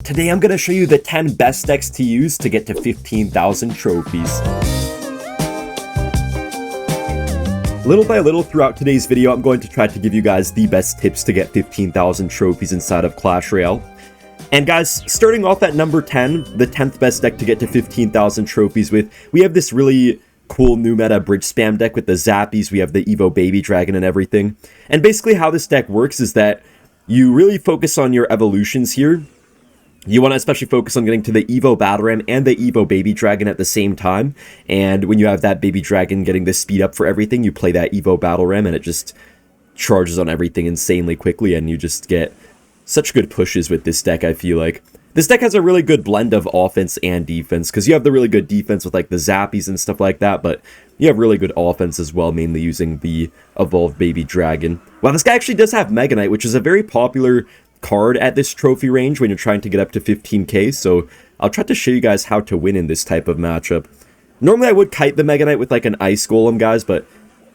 Today I'm going to show you the 10 best decks to use to get to 15,000 trophies. Little by little throughout today's video, I'm going to try to give you guys the best tips to get 15,000 trophies inside of Clash Royale. And guys, starting off at number 10, the 10th best deck to get to 15,000 trophies with, we have this really cool new meta bridge spam deck with the Zappies. We have the Evo Baby Dragon and everything. And basically how this deck works is that you really focus on your evolutions here. You want to especially focus on getting to the Evo Battle Ram and the Evo Baby Dragon at the same time. And when you have that Baby Dragon getting the speed up for everything, you play that Evo Battle Ram and it just charges on everything insanely quickly. And you just get such good pushes with this deck, I feel like. This deck has a really good blend of offense and defense, because you have the really good defense with like the Zappies and stuff like that, but you have really good offense as well, mainly using the Evolved Baby Dragon. Well, this guy actually does have Mega Knight, which is a very popular card at this trophy range when you're trying to get up to 15k, so I'll try to show you guys how to win in this type of matchup. Normally I would kite the Mega Knight with like an Ice Golem, guys, but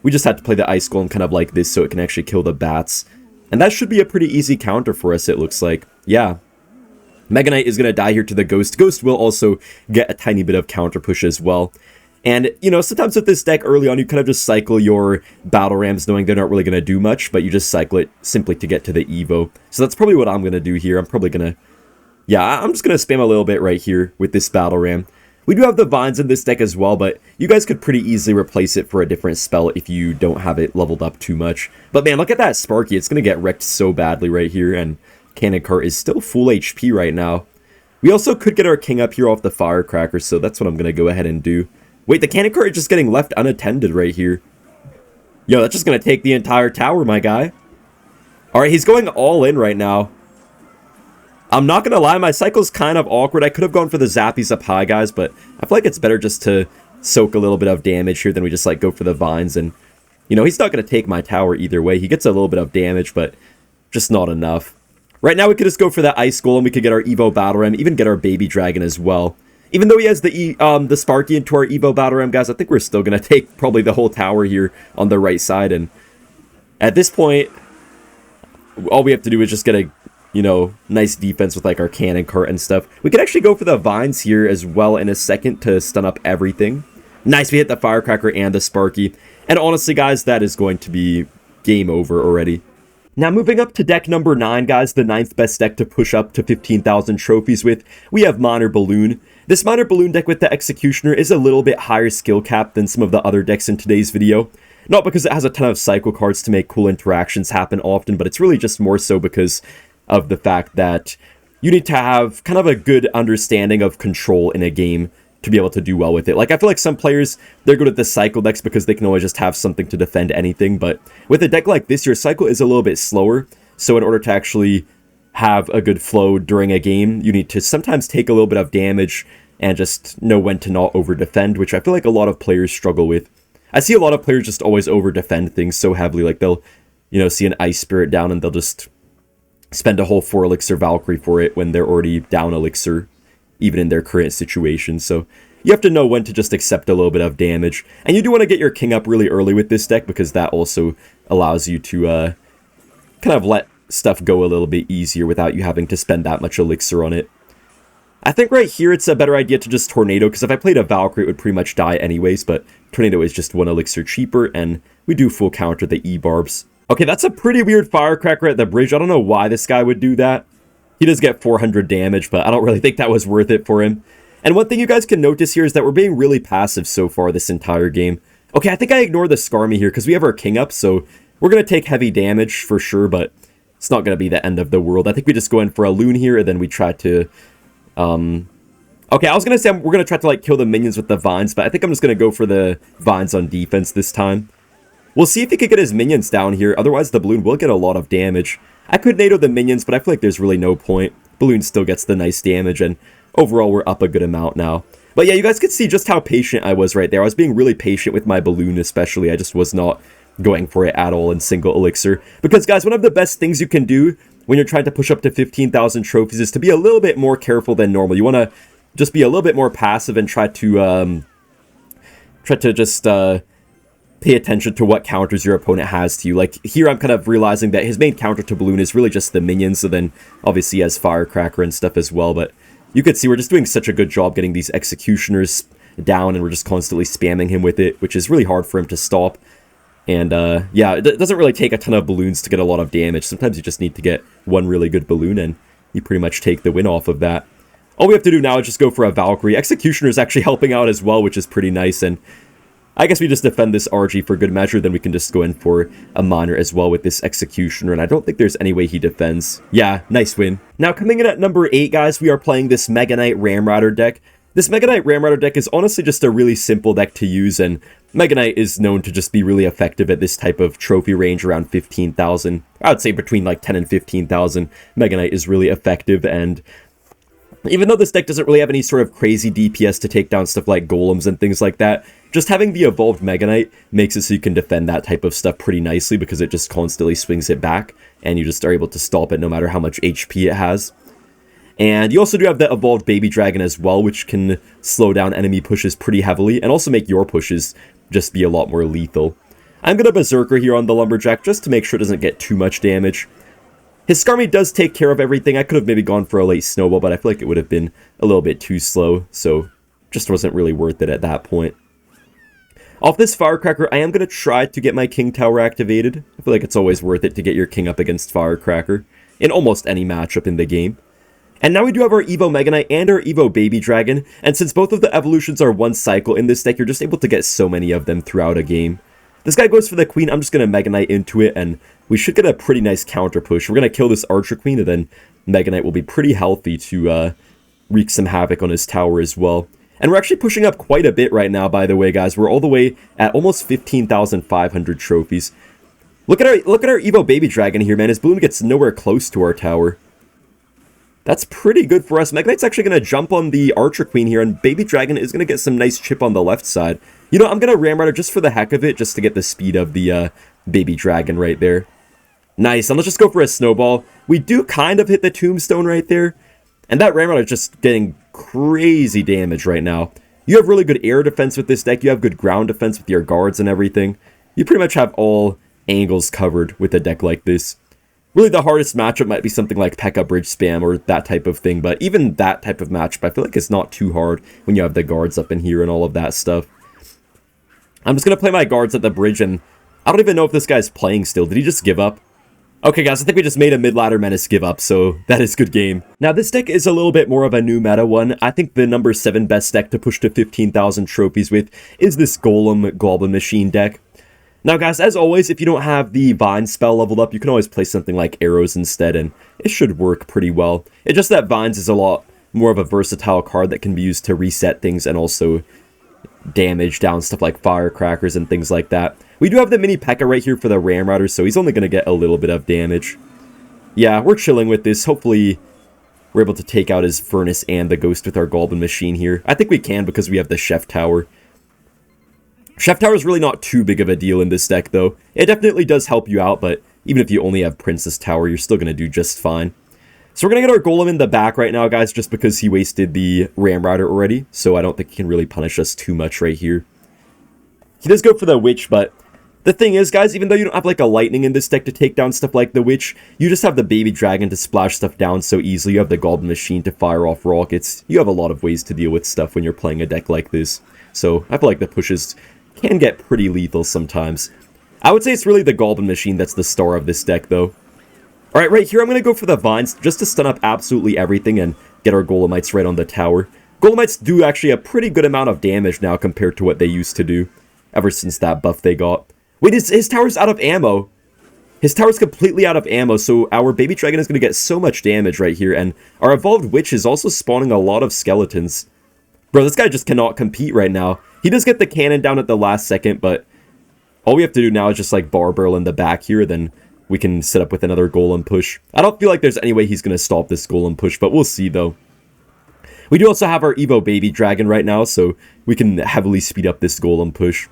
we just had to play the Ice Golem kind of like this so it can actually kill the bats. And that should be a pretty easy counter for us, it looks like. Yeah. Mega Knight is going to die here to the Ghost. Ghost will also get a tiny bit of counter push as well. And, you know, sometimes with this deck early on, you kind of just cycle your Battle Rams knowing they're not really going to do much, but you just cycle it simply to get to the Evo. So that's probably what I'm going to do here. I'm probably going to... Yeah, I'm just going to spam a little bit right here with this Battle Ram. We do have the Vines in this deck as well, but you guys could pretty easily replace it for a different spell if you don't have it leveled up too much. But man, look at that Sparky. It's going to get wrecked so badly right here, and Cannon Cart is still full HP right now. We also could get our King up here off the Firecracker, so that's what I'm going to go ahead and do. Wait, the Cannon Cart is just getting left unattended right here. Yo, that's just going to take the entire tower, my guy. Alright, he's going all in right now. I'm not going to lie, my cycle's kind of awkward. I could have gone for the Zappies up high, guys, but I feel like it's better just to soak a little bit of damage here than we just, like, go for the Vines. And, you know, he's not going to take my tower either way. He gets a little bit of damage, but just not enough. Right now, we could just go for that Ice Golem. We could get our Evo Battle Ram, even get our Baby Dragon as well. Even though he has the Sparky into our Evo Battle Ram, guys, I think we're still going to take probably the whole tower here on the right side. And at this point, all we have to do is just get a, you know, nice defense with like our Cannon Cart and stuff. We could actually go for the Vines here as well in a second to stun up everything. Nice, we hit the Firecracker and the Sparky. And honestly, guys, that is going to be game over already. Now, moving up to deck number 9, guys, the 9th best deck to push up to 15,000 trophies with, we have Minor Balloon. This Minor Balloon deck with the Executioner is a little bit higher skill cap than some of the other decks in today's video. Not because it has a ton of cycle cards to make cool interactions happen often, but it's really just more so because of the fact that you need to have kind of a good understanding of control in a game to be able to do well with it. Like, I feel like some players, they're good at the cycle decks because they can always just have something to defend anything, but with a deck like this, your cycle is a little bit slower, so in order to actually have a good flow during a game, you need to sometimes take a little bit of damage and just know when to not over-defend, which I feel like a lot of players struggle with. I see a lot of players just always over-defend things so heavily, like they'll, you know, see an Ice Spirit down and they'll just spend a whole 4 Elixir Valkyrie for it when they're already down Elixir, even in their current situation. So you have to know when to just accept a little bit of damage. And you do want to get your King up really early with this deck, because that also allows you to kind of let stuff go a little bit easier without you having to spend that much Elixir on it. I think right here it's a better idea to just Tornado, because if I played a Valkyrie, it would pretty much die anyways, but Tornado is just 1 Elixir cheaper, and we do full counter the E-Barbs. Okay, that's a pretty weird Firecracker at the bridge. I don't know why this guy would do that. He does get 400 damage, but I don't really think that was worth it for him. And one thing you guys can notice here is that we're being really passive so far this entire game. Okay, I think I ignored the Skarmy here because we have our King up, so we're going to take heavy damage for sure, but it's not going to be the end of the world. I think we just go in for a Loon here, and then we try to... Okay, I was going to say we're going to try to like kill the minions with the Vines, but I think I'm just going to go for the Vines on defense this time. We'll see if he could get his minions down here, otherwise the Balloon will get a lot of damage. I could NATO the minions, but I feel like there's really no point. Balloon still gets the nice damage, and overall we're up a good amount now. But yeah, you guys could see just how patient I was right there. I was being really patient with my Balloon especially. I just was not going for it at all in single Elixir. Because guys, one of the best things you can do when you're trying to push up to 15,000 trophies is to be a little bit more careful than normal. You want to just be a little bit more passive and try to just pay attention to what counters your opponent has to you. Like, here I'm kind of realizing that his main counter to Balloon is really just the minions, so then obviously he has Firecracker and stuff as well, but you could see we're just doing such a good job getting these Executioners down, and we're just constantly spamming him with it, which is really hard for him to stop. And yeah, it doesn't really take a ton of balloons to get a lot of damage. Sometimes you just need to get one really good balloon, and you pretty much take the win off of that. All we have to do now is just go for a Valkyrie. Executioner is actually helping out as well, which is pretty nice, and I guess we just defend this RG for good measure, then we can just go in for a Miner as well with this Executioner, and I don't think there's any way he defends. Yeah, nice win. Now, coming in at number 8, guys, we are playing this Mega Knight Ramrider deck. This Mega Knight Ramrider deck is honestly just a really simple deck to use, and Mega Knight is known to just be really effective at this type of trophy range around 15,000. I would say between like 10 and 15,000. Mega Knight is really effective, and even though this deck doesn't really have any sort of crazy DPS to take down stuff like golems and things like that, just having the evolved Mega Knight makes it so you can defend that type of stuff pretty nicely because it just constantly swings it back, and you just are able to stop it no matter how much HP it has. And you also do have the evolved Baby Dragon as well, which can slow down enemy pushes pretty heavily, and also make your pushes just be a lot more lethal. I'm going to Berserker here on the Lumberjack just to make sure it doesn't get too much damage. His Skarmy does take care of everything. I could have maybe gone for a late Snowball, but I feel like it would have been a little bit too slow, so just wasn't really worth it at that point. Off this Firecracker, I am going to try to get my King Tower activated. I feel like it's always worth it to get your King up against Firecracker in almost any matchup in the game. And now we do have our Evo Mega Knight and our Evo Baby Dragon, and since both of the evolutions are one cycle in this deck, you're just able to get so many of them throughout a game. This guy goes for the Queen, I'm just going to Mega Knight into it, and we should get a pretty nice counter push. We're going to kill this Archer Queen, and then Mega Knight will be pretty healthy to wreak some havoc on his tower as well. And we're actually pushing up quite a bit right now, by the way, guys. We're all the way at almost 15,500 trophies. Look at our Evo Baby Dragon here, man. His balloon gets nowhere close to our tower. That's pretty good for us. Mega Knight's actually going to jump on the Archer Queen here, and Baby Dragon is going to get some nice chip on the left side. You know, I'm going to Ramrider just for the heck of it, just to get the speed of the Baby Dragon right there. Nice, and let's just go for a Snowball. We do kind of hit the Tombstone right there, and that Ramrider is just getting crazy damage right now. You have really good air defense with this deck. You have good ground defense with your guards and everything. You pretty much have all angles covered with a deck like this. Really, the hardest matchup might be something like Pekka Bridge Spam or that type of thing, but even that type of matchup, I feel like it's not too hard when you have the guards up in here and all of that stuff. I'm just going to play my guards at the bridge, and I don't even know if this guy's playing still. Did he just give up? Okay, guys, I think we just made a mid-ladder Menace give up, so that is good game. Now, this deck is a little bit more of a new meta one. I think the number 7 best deck to push to 15,000 trophies with is this Golem Goblin Machine deck. Now, guys, as always, if you don't have the Vine spell leveled up, you can always play something like Arrows instead, and it should work pretty well. It's just that Vines is a lot more of a versatile card that can be used to reset things and also damage down stuff like Firecrackers and things like that. We do have the mini Pekka right here for the Ramrider, so he's only going to get a little bit of damage. Yeah, we're chilling with this. Hopefully, we're able to take out his Furnace and the Ghost with our Goblin Machine here. I think we can because we have the Chef Tower. Chef Tower is really not too big of a deal in this deck, though. It definitely does help you out, but even if you only have Princess Tower, you're still going to do just fine. So we're going to get our Golem in the back right now, guys, just because he wasted the Ramrider already, so I don't think he can really punish us too much right here. He does go for the Witch, but the thing is, guys, even though you don't have like a Lightning in this deck to take down stuff like the Witch, you just have the Baby Dragon to splash stuff down so easily. You have the Goblin Machine to fire off rockets. You have a lot of ways to deal with stuff when you're playing a deck like this. So I feel like the pushes can get pretty lethal sometimes. I would say it's really the Goblin Machine that's the star of this deck, though. Alright, right here I'm going to go for the Vines just to stun up absolutely everything and get our Golemites right on the tower. Golemites do actually a pretty good amount of damage now compared to what they used to do, ever since that buff they got. Wait, his tower's out of ammo. His tower's completely out of ammo, so our Baby Dragon is going to get so much damage right here, and our Evolved Witch is also spawning a lot of skeletons. Bro, this guy just cannot compete right now. He does get the cannon down at the last second, but all we have to do now is just like bar barrel in the back here, then we can set up with another Golem push. I don't feel like there's any way he's going to stop this Golem push, but we'll see though. We do also have our Evo Baby Dragon right now, so we can heavily speed up this Golem push.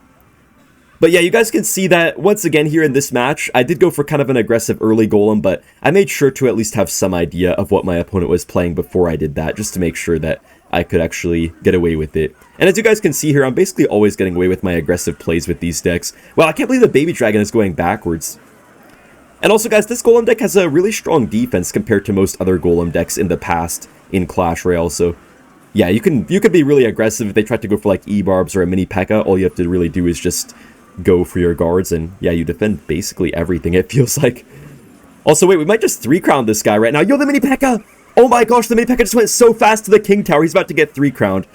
But yeah, you guys can see that once again here in this match, I did go for kind of an aggressive early golem, but I made sure to at least have some idea of what my opponent was playing before I did that, just to make sure that I could actually get away with it. And as you guys can see here, I'm basically always getting away with my aggressive plays with these decks. Wow, I can't believe the Baby Dragon is going backwards. And also guys, this golem deck has a really strong defense compared to most other golem decks in the past in Clash Royale, so yeah, you could be really aggressive if they try to go for like E-Barbs or a mini Pekka. All you have to really do is just go for your guards, and yeah, you defend basically everything, it feels like. Also, wait, we might just 3-crown this guy right now. Yo, the mini Pekka! Oh my gosh, the mini Pekka just went so fast to the King Tower. He's about to get 3-crowned.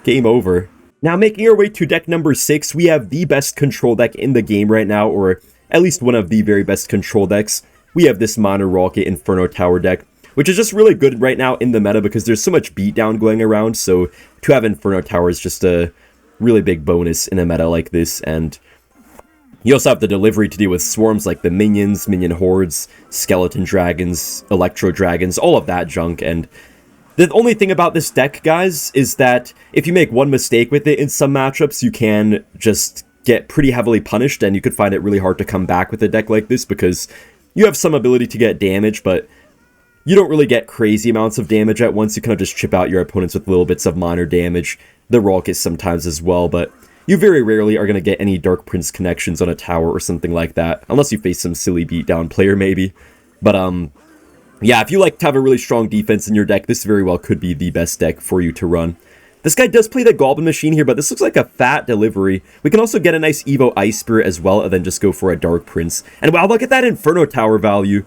Game over. Now, making our way to deck number 6, we have the best control deck in the game right now, or at least one of the very best control decks. We have this Minor Rocket Inferno Tower deck, which is just really good right now in the meta because there's so much beatdown going around, so to have Inferno Tower is just a really big bonus in a meta like this. And you also have the delivery to deal with swarms like the minions, minion hordes, skeleton dragons, electro dragons, all of that junk. And the only thing about this deck, guys, is that if you make one mistake with it in some matchups, you can just get pretty heavily punished, and you could find it really hard to come back with a deck like this because you have some ability to get damage, but you don't really get crazy amounts of damage at once. You kind of just chip out your opponents with little bits of minor damage. The rockets sometimes as well, but you very rarely are going to get any Dark Prince connections on a tower or something like that, unless you face some silly beatdown player maybe. But yeah, if you like to have a really strong defense in your deck, this very well could be the best deck for you to run. This guy does play the Goblin Machine here, but this looks like a fat delivery. We can also get a nice Evo Ice Spirit as well, and then just go for a Dark Prince. And wow, look at that Inferno Tower value.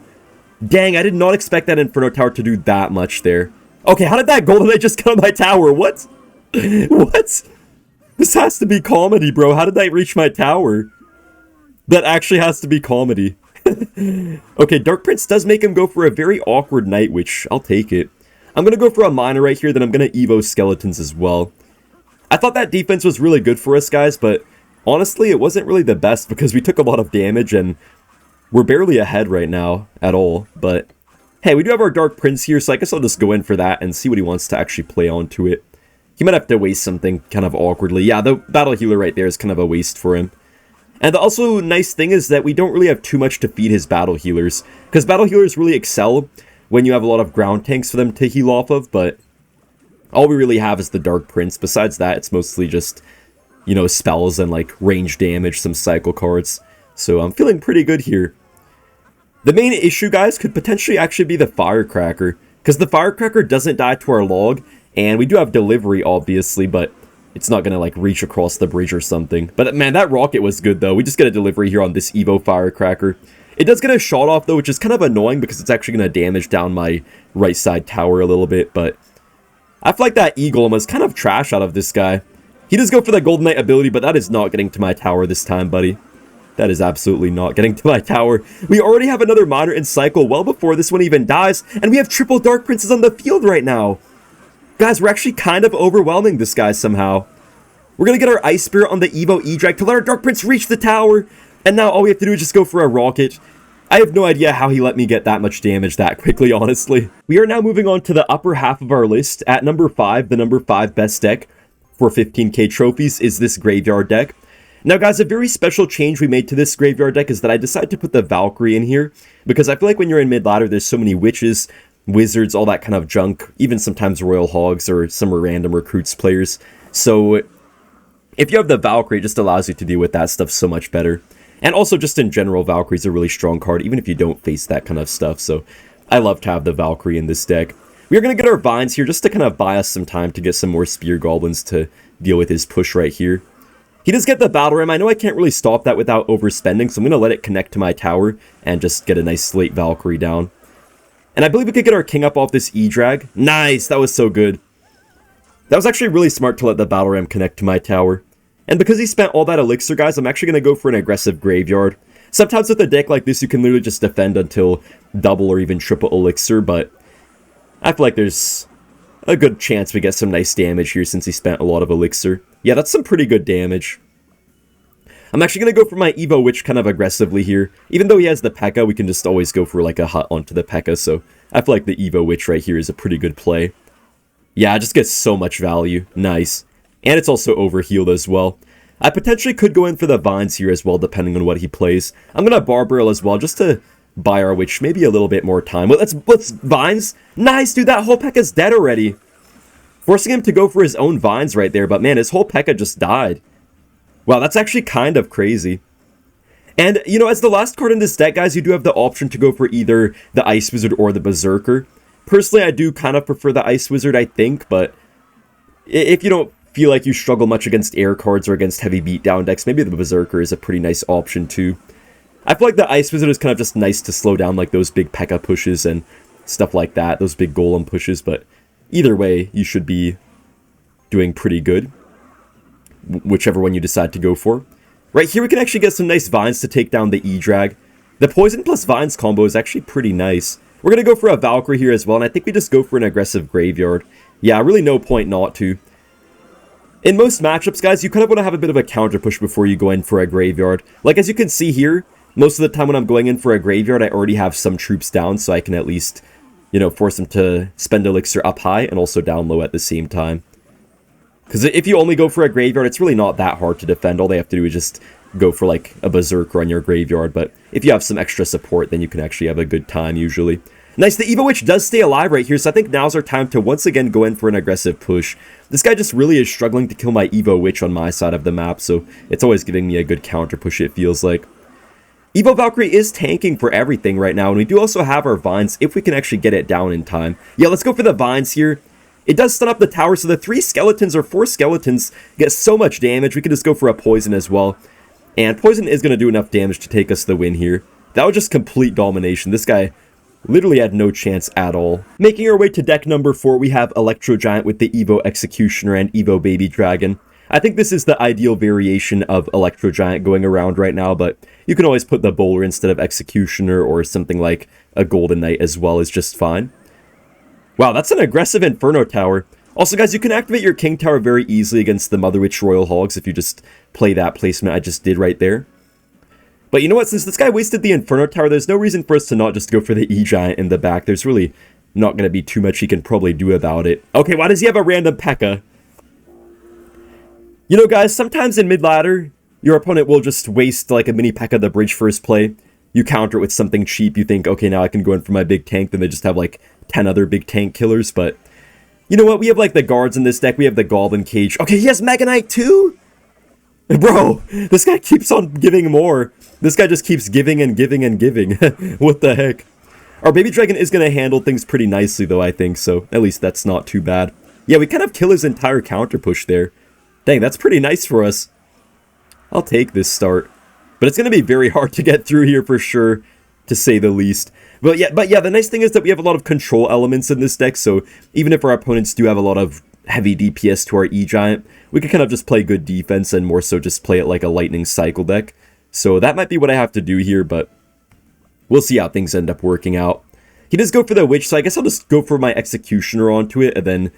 Dang, I did not expect that Inferno Tower to do that much there. Okay, how did that Golden Knight just come on my tower? What? What? This has to be comedy, bro. How did that reach my tower? That actually has to be comedy. Okay, Dark Prince does make him go for a very awkward Night Witch. I'll take it. I'm going to go for a Miner right here, then I'm going to Evo Skeletons as well. I thought that defense was really good for us, guys, but honestly, it wasn't really the best because we took a lot of damage and we're barely ahead right now at all. But hey, we do have our Dark Prince here, so I guess I'll just go in for that and see what he wants to actually play onto it. He might have to waste something kind of awkwardly. Yeah, the Battle Healer right there is kind of a waste for him. And the also nice thing is that we don't really have too much to feed his Battle Healers, because Battle Healers really excel when you have a lot of ground tanks for them to heal off of, but all we really have is the Dark Prince. Besides that, it's mostly just, you know, spells and like range damage, some cycle cards. So I'm feeling pretty good here. The main issue, guys, could potentially actually be the Firecracker, because the Firecracker doesn't die to our log, and we do have delivery, obviously, but it's not going to, like, reach across the bridge or something. But, man, that rocket was good, though. We just get a delivery here on this Evo Firecracker. It does get a shot off, though, which is kind of annoying because it's actually going to damage down my right side tower a little bit, but I feel like that E-Golem was kind of trash out of this guy. He does go for the Golden Knight ability, but that is not getting to my tower this time, buddy. That is absolutely not getting to my tower. We already have another Miner in cycle well before this one even dies, and we have triple Dark Princes on the field right now. Guys, we're actually kind of overwhelming this guy somehow. We're going to get our Ice Spirit on the Evo E-Drag to let our Dark Prince reach the tower, and now all we have to do is just go for a rocket. I have no idea how he let me get that much damage that quickly, honestly. We are now moving on to the upper half of our list. At number 5, the number 5 best deck for 15k trophies is this Graveyard deck. Now, guys, a very special change we made to this Graveyard deck is that I decided to put the Valkyrie in here, because I feel like when you're in mid-ladder, there's so many witches, wizards, all that kind of junk, even sometimes Royal Hogs or some random recruits players. So if you have the Valkyrie, it just allows you to deal with that stuff so much better. And also, just in general, Valkyrie's a really strong card, even if you don't face that kind of stuff. So I love to have the Valkyrie in this deck. We are going to get our Vines here just to kind of buy us some time to get some more Spear Goblins to deal with his push right here. He does get the Battle Ram. I know I can't really stop that without overspending, so I'm going to let it connect to my tower and just get a nice Slate Valkyrie down. And I believe we could get our King up off this E-Drag. Nice! That was so good. That was actually really smart to let the Battle Ram connect to my tower. And because he spent all that Elixir, guys, I'm actually going to go for an aggressive Graveyard. Sometimes with a deck like this, you can literally just defend until double or even triple Elixir, but I feel like there's a good chance we get some nice damage here since he spent a lot of Elixir. Yeah, that's some pretty good damage. I'm actually going to go for my Evo Witch kind of aggressively here. Even though he has the Pekka, we can just always go for like a hut onto the Pekka, so I feel like the Evo Witch right here is a pretty good play. Yeah, it just gets so much value. Nice. And it's also overhealed as well. I potentially could go in for the Vines here as well, depending on what he plays. I'm going to Bar Barrel as well, just to buy our Witch maybe a little bit more time. Well, let's Vines. Nice, dude, that whole Pekka's dead already. Forcing him to go for his own Vines right there, but man, his whole Pekka just died. Wow, that's actually kind of crazy. And, you know, as the last card in this deck, guys, you do have the option to go for either the Ice Wizard or the Berserker. Personally, I do kind of prefer the Ice Wizard, I think, but if you don't feel like you struggle much against air cards or against heavy beatdown decks, maybe the Berserker is a pretty nice option too. I feel like the Ice Wizard is kind of just nice to slow down like those big Pekka pushes and stuff like that, those big Golem pushes, but either way, you should be doing pretty good, whichever one you decide to go for. Right here, we can actually get some nice Vines to take down the E-Drag. The Poison plus Vines combo is actually pretty nice. We're going to go for a Valkyrie here as well, and I think we just go for an aggressive Graveyard. Yeah, really no point not to. In most matchups, guys, you kind of want to have a bit of a counter push before you go in for a Graveyard. Like, as you can see here, most of the time when I'm going in for a Graveyard, I already have some troops down, so I can at least, you know, force them to spend Elixir up high and also down low at the same time. Because if you only go for a Graveyard, it's really not that hard to defend. All they have to do is just go for, like, a Berserker on your Graveyard. But if you have some extra support, then you can actually have a good time, usually. Nice, the Evo Witch does stay alive right here, so I think now's our time to once again go in for an aggressive push. This guy just really is struggling to kill my Evo Witch on my side of the map, so it's always giving me a good counter push, it feels like. Evo Valkyrie is tanking for everything right now, and we do also have our Vines if we can actually get it down in time. Yeah, let's go for the Vines here. It does stun up the tower, so the 3 skeletons or 4 skeletons get so much damage. We could just go for a Poison as well. And Poison is going to do enough damage to take us the win here. That was just complete domination. This guy literally had no chance at all. Making our way to deck number 4, we have Electro Giant with the Evo Executioner and Evo Baby Dragon. I think this is the ideal variation of Electro Giant going around right now, but you can always put the Bowler instead of Executioner, or something like a Golden Knight as well is just fine. Wow, that's an aggressive Inferno Tower. Also, guys, you can activate your King Tower very easily against the Mother Witch Royal Hogs if you just play that placement I just did right there. But you know what, since this guy wasted the Inferno Tower, there's no reason for us to not just go for the E-Giant in the back. There's really not going to be too much he can probably do about it. Okay, why does he have a random Pekka? You know, guys, sometimes in mid-ladder, your opponent will just waste like a mini Pekka the bridge first play. You counter it with something cheap, you think, okay, now I can go in for my big tank, then they just have like 10 other big tank killers, but you know what, we have like the guards in this deck, we have the Goblin Cage. Okay, he has Mega Knight too? Bro, this guy keeps on giving more. This guy just keeps giving and giving and giving. What the heck? Our Baby Dragon is going to handle things pretty nicely though, I think, so at least that's not too bad. Yeah, we kind of kill his entire counter push there. Dang, that's pretty nice for us. I'll take this start. But it's going to be very hard to get through here for sure, to say the least. But yeah, the nice thing is that we have a lot of control elements in this deck, so even if our opponents do have a lot of heavy DPS to our E-Giant, we can kind of just play good defense and more so just play it like a Lightning Cycle deck. So that might be what I have to do here, but we'll see how things end up working out. He does go for the Witch, so I guess I'll just go for my Executioner onto it, and then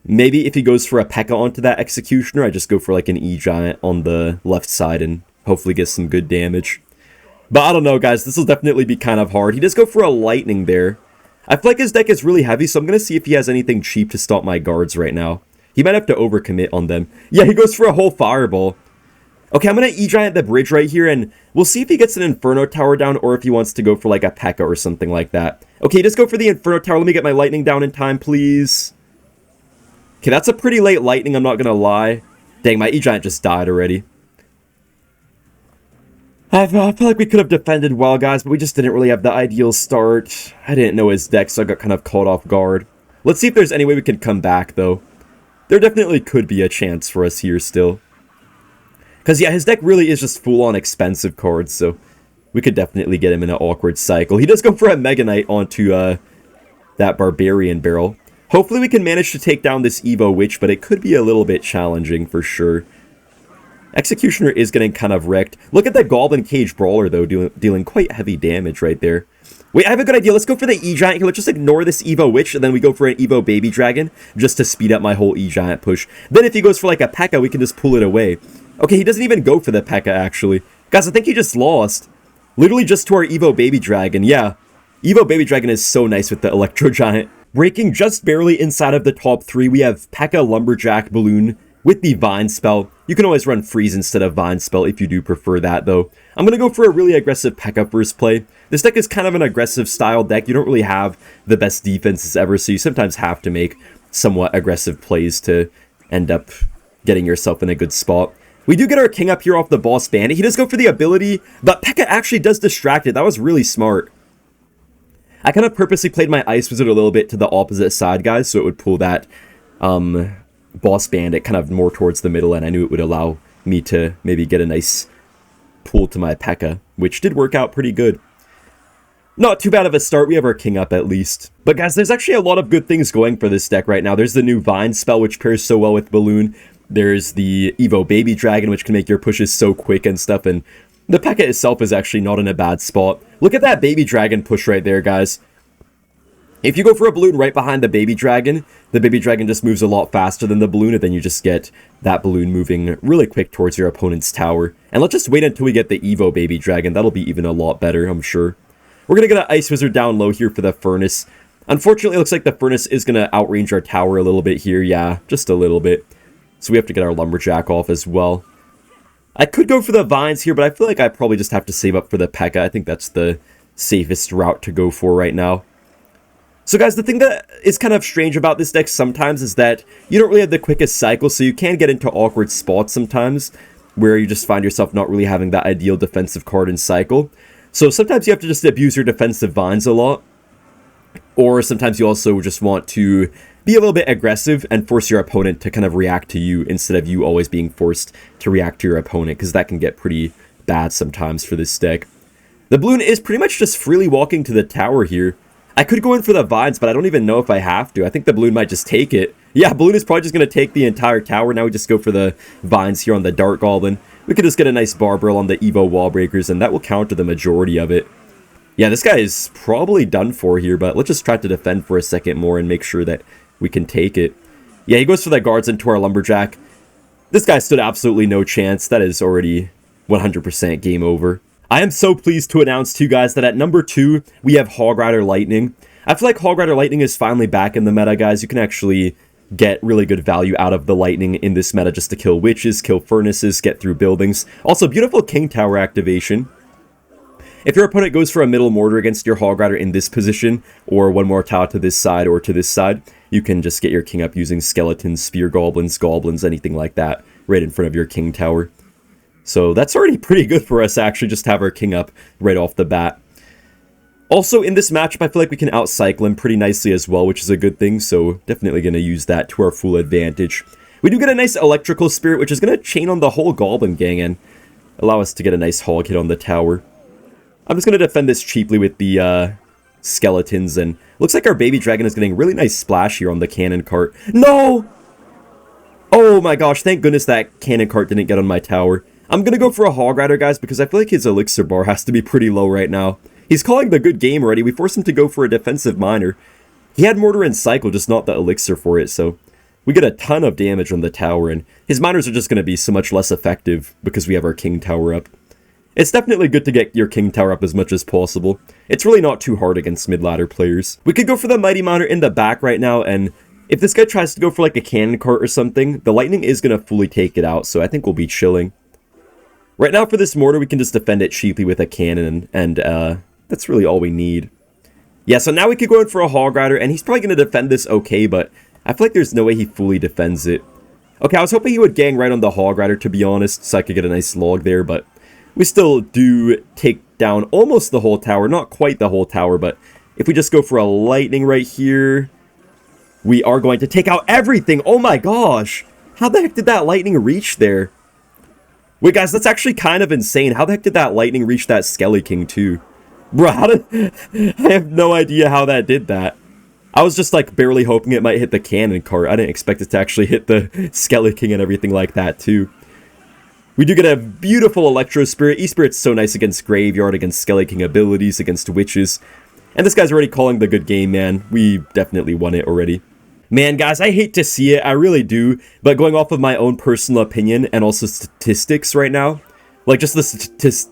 maybe if he goes for a Pekka onto that Executioner, I just go for like an E-Giant on the left side and hopefully get some good damage. But I don't know, guys, this will definitely be kind of hard. He does go for a Lightning there. I feel like his deck is really heavy, so I'm going to see if he has anything cheap to stop my guards right now. He might have to overcommit on them. Yeah, he goes for a whole Fireball. Okay, I'm going to E-Giant the bridge right here, and we'll see if he gets an Inferno Tower down or if he wants to go for like a Pekka or something like that. Okay, just go for the Inferno Tower. Let me get my Lightning down in time, please. Okay, that's a pretty late Lightning, I'm not going to lie. Dang, my E-Giant just died already. I feel like we could have defended well, guys, but we just didn't really have the ideal start. I didn't know his deck, so I got kind of caught off guard. Let's see if there's any way we can come back, though. There definitely could be a chance for us here still. Because, yeah, his deck really is just full-on expensive cards, so we could definitely get him in an awkward cycle. He does go for a Mega Knight onto that Barbarian Barrel. Hopefully we can manage to take down this Evo Witch, but it could be a little bit challenging for sure. Executioner is getting kind of wrecked. Look at that Goblin Cage Brawler, though, dealing quite heavy damage right there. Wait, I have a good idea. Let's go for the E-Giant here. Let's just ignore this Evo Witch, and then we go for an Evo Baby Dragon, just to speed up my whole E-Giant push. Then if he goes for, like, a Pekka, we can just pull it away. Okay, he doesn't even go for the Pekka, actually. Guys, I think he just lost. Literally just to our Evo Baby Dragon. Yeah, Evo Baby Dragon is so nice with the Electro Giant. Breaking just barely inside of the top 3, we have Pekka, Lumberjack, Balloon, with the Vine spell. You can always run Freeze instead of Vine spell if you do prefer that, though. I'm going to go for a really aggressive Pekka first play. This deck is kind of an aggressive style deck. You don't really have the best defenses ever, so you sometimes have to make somewhat aggressive plays to end up getting yourself in a good spot. We do get our king up here off the Boss Bandit. He does go for the ability, but Pekka actually does distract it. That was really smart. I kind of purposely played my Ice Wizard a little bit to the opposite side, guys, so it would pull that Boss Bandit kind of more towards the middle, and I knew it would allow me to maybe get a nice pull to my Pekka, which did work out pretty good. Not too bad of a start. We have our king up at least. But guys, there's actually a lot of good things going for this deck right now. There's the new Vine spell, which pairs so well with Balloon. There's the Evo Baby Dragon, which can make your pushes so quick and stuff, and the Pekka itself is actually not in a bad spot. Look at that Baby Dragon push right there, guys. If you go for a Balloon right behind the Baby Dragon just moves a lot faster than the Balloon, and then you just get that Balloon moving really quick towards your opponent's tower. And let's just wait until we get the Evo Baby Dragon. That'll be even a lot better, I'm sure. We're going to get an Ice Wizard down low here for the Furnace. Unfortunately, it looks like the Furnace is going to outrange our tower a little bit here. Yeah, just a little bit. So we have to get our Lumberjack off as well. I could go for the Vines here, but I feel like I probably just have to save up for the Pekka. I think that's the safest route to go for right now. So guys, the thing that is kind of strange about this deck sometimes is that you don't really have the quickest cycle, so you can get into awkward spots sometimes where you just find yourself not really having that ideal defensive card in cycle. So sometimes you have to just abuse your defensive Vines a lot, or sometimes you also just want to be a little bit aggressive and force your opponent to kind of react to you instead of you always being forced to react to your opponent, because that can get pretty bad sometimes for this deck. The Balloon is pretty much just freely walking to the tower here. I could go in for the Vines, but I don't even know if I have to. I think the Balloon might just take it. Yeah, Balloon is probably just going to take the entire tower. Now we just go for the Vines here on the Dark Goblin. We could just get a nice Barbell on the Evo Wall Breakers, and that will counter the majority of it. Yeah, this guy is probably done for here, but let's just try to defend for a second more and make sure that we can take it. Yeah, he goes for the guards into our Lumberjack. This guy stood absolutely no chance. That is already 100% game over. I am so pleased to announce to you guys that at number 2, we have Hog Rider Lightning. I feel like Hog Rider Lightning is finally back in the meta, guys. You can actually get really good value out of the Lightning in this meta just to kill witches, kill furnaces, get through buildings. Also, beautiful King Tower activation. If your opponent goes for a middle mortar against your Hog Rider in this position, or one more tower to this side or to this side, you can just get your king up using skeletons, spear goblins, anything like that, right in front of your king tower. So that's already pretty good for us, actually, just to have our king up right off the bat. Also, in this matchup, I feel like we can outcycle him pretty nicely as well, which is a good thing, so definitely going to use that to our full advantage. We do get a nice Electrical Spirit, which is going to chain on the whole Goblin gang and allow us to get a nice hog hit on the tower. I'm just going to defend this cheaply with the skeletons, and looks like our Baby Dragon is getting a really nice splash here on the cannon cart. No! Oh my gosh, thank goodness that cannon cart didn't get on my tower. I'm going to go for a Hog Rider, guys, because I feel like his elixir bar has to be pretty low right now. He's calling the good game already. We forced him to go for a defensive miner. He had mortar and cycle, just not the elixir for it, so we get a ton of damage on the tower, and his miners are just going to be so much less effective because we have our king tower up. It's definitely good to get your king tower up as much as possible. It's really not too hard against mid-ladder players. We could go for the mighty miner in the back right now, and if this guy tries to go for like a cannon cart or something, the lightning is going to fully take it out, so I think we'll be chilling. Right now for this mortar, we can just defend it cheaply with a cannon, and that's really all we need. Yeah, so now we could go in for a Hog Rider, and he's probably going to defend this okay, but I feel like there's no way he fully defends it. Okay, I was hoping he would gang right on the Hog Rider, to be honest, so I could get a nice log there, but we still do take down almost the whole tower. Not quite the whole tower, but if we just go for a lightning right here, we are going to take out everything. Oh my gosh! How the heck did that lightning reach there? Wait, guys, that's actually kind of insane. How the heck did that lightning reach that Skelly King, too? Bro, I have no idea how that did that. I was just, like, barely hoping it might hit the cannon cart. I didn't expect it to actually hit the Skelly King and everything like that, too. We do get a beautiful Electro Spirit. E-Spirit's so nice against Graveyard, against Skelly King abilities, against Witches. And this guy's already calling the good game, man. We definitely won it already. Man, guys, I hate to see it, I really do, but going off of my own personal opinion and also statistics right now, like just the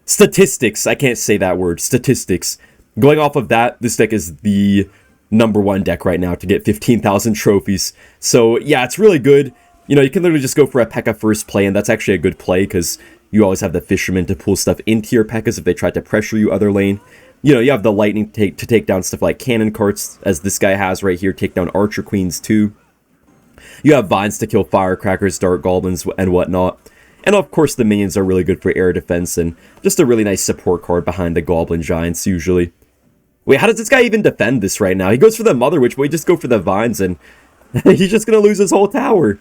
statistics, I can't say that word, statistics, going off of that, this deck is the #1 deck right now to get 15,000 trophies, so yeah, it's really good. You know, you can literally just go for a Pekka first play, and that's actually a good play, because you always have the Fisherman to pull stuff into your Pekkas if they try to pressure you other lane. You know, you have the Lightning to take down stuff like Cannon Carts, as this guy has right here, take down Archer Queens too. You have Vines to kill Firecrackers, Dart Goblins, and whatnot. And of course, the minions are really good for air defense, and just a really nice support card behind the Goblin Giants, usually. Wait, how does this guy even defend this right now? He goes for the Mother Witch, but we just go for the Vines, and he's just gonna lose his whole tower.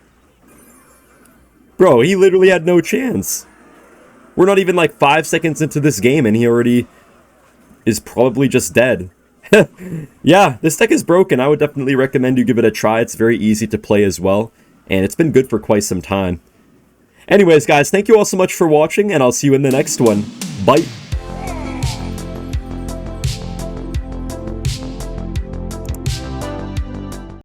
Bro, he literally had no chance. We're not even like 5 seconds into this game, and he already is probably just dead. Yeah, this deck is broken. I would definitely recommend you give it a try. It's very easy to play as well, and it's been good for quite some time. Anyways, guys, thank you all so much for watching, and I'll see you in the next one. Bye!